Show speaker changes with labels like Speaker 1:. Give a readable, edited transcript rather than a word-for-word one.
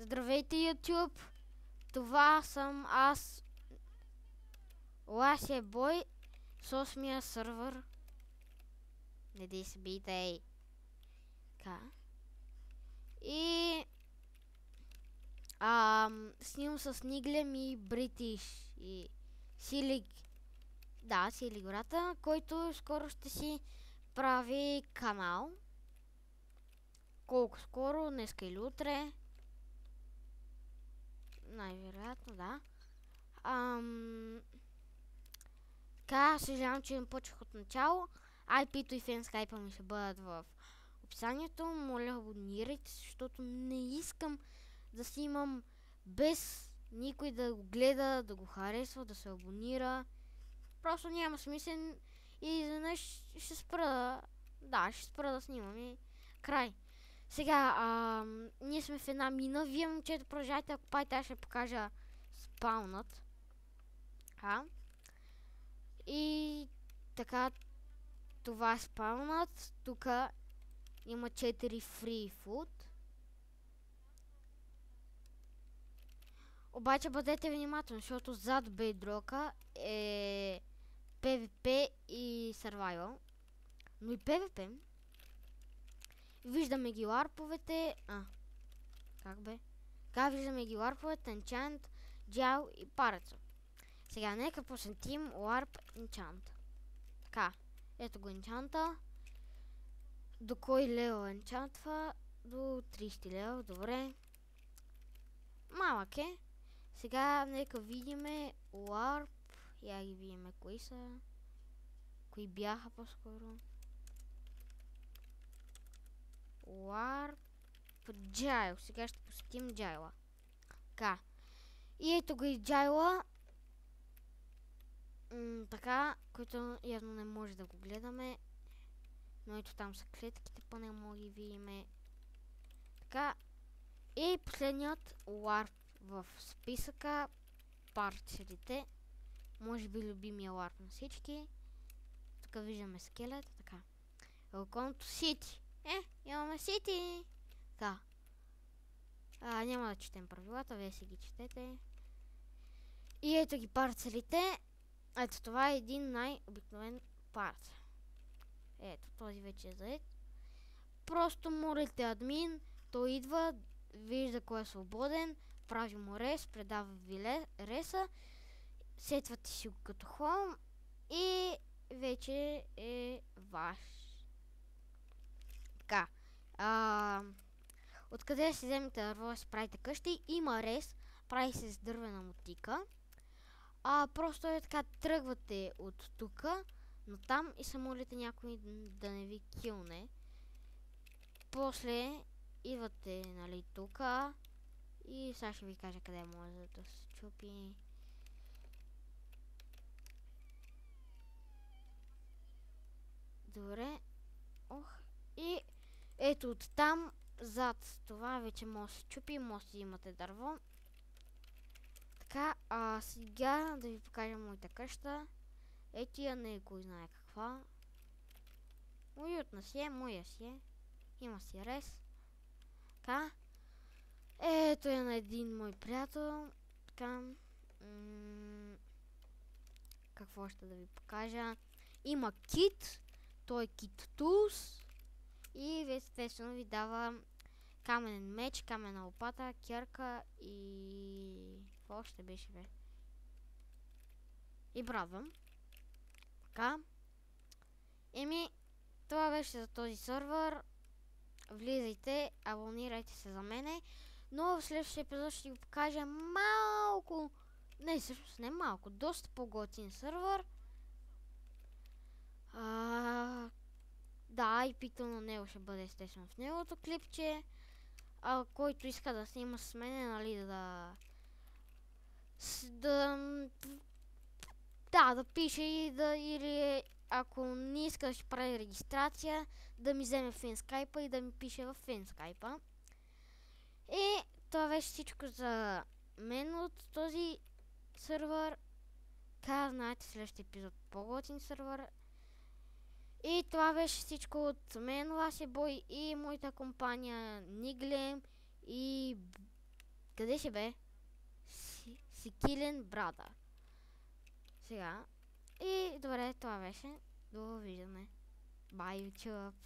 Speaker 1: Здравейте, YouTube! Това съм аз, Ласия Бой, с 8-я сървър. Не дей се бийте, ей! Така. И... снимам с Ниглем и Бритиш и Силик. Да, Силик брата, който скоро ще си прави канал. Колко скоро? Днеска или утре? Най-вероятно, да. Така, съжалявам, че не почвах от начало. IP-то и фенскайпа ми ще бъдат в описанието. Моля, абонирайте, защото не искам да си имам без никой да го гледа, да го харесва, да се абонира. Просто няма смисъл и изведнъж ще спра ще спра да снимам и край. Сега, ние сме в една мина. Вие, момчета, продължайте, ако пайте, аз ще покажа спаунът. И така, това е спаунът. Тук има 4 free food. Обаче бъдете внимателни, защото зад бейдрока е PvP и Survival. Но и PvP. Виждаме ги ларповете. Как бе? Така, виждаме ги ларповете, енчант, джал и парецо. Сега нека посетим ларп енчант. Така, ето го енчанта. До кой лево енчантва? До 30 лево, добре. Малък е. Сега нека видиме ларп. Я ги видиме кои са. Кои бяха по-скоро. Ларп Джайл. Сега ще посетим Джайла. Така. И ето го и Джайла. Така, който явно не може да го гледаме. Но ето там са клетките, поне мога ги видиме. Така. И последният ларп в списъка. Парцелите. Може би любимия ларп на всички. Тук виждаме скелет. Така. Welcome to City. Имаме City. Така. Няма да четем правилата, вие си ги четете. И ето ги парцелите. Ето това е един най-обикновен парцел. Ето, този вече е заед. Просто молите админ, той идва, вижда кой е свободен, прави му рес, предава ви реса, сетвате си го като хом и вече е ваш. Така. Откъде си вземете дърво да си правите къщи? Има рес, прави се с дървена мотика. Просто е така, тръгвате от тука, но там и се молите някой да не ви килне. После идвате, нали, тука и сега ще ви кажа къде може да се чупи. Добре. И ето от там, зад това вече може да се чупи, може да имате дърво. Така, сега да ви покажа моята къща. Етия не кой знае каква. Уютна си е, моя си е. Има си рес. Така. Ето е на един мой приятел. Така. Какво ще да ви покажа? Има кит. Той е кит Tools. И естествено ви дава каменен меч, каменна лопата, кярка и... Какво още беше, бе? И брадвам. Така. Това беше за този сървър. Влизайте, абонирайте се за мене. Но в следващия епизод ще ви покажа малко... Не, всъщност не малко, доста по-готин сървър. Да, и пикто на него ще бъде естествено в неговото клипче. Който иска да снима с мене, нали, да пише или ако не иска да ще прави регистрация, да ми вземе фенскайпа и да ми пише в фенскайпа. И това беше всичко за мен от този сървър. Знаете, следващия епизод по-готин сървър. И това беше всичко от мен, Ласия Бой и моята компания Ниглем и Къде ще бе? Сикилен брада. Сега. И добре, това беше. Довиждане. Бай, YouTube.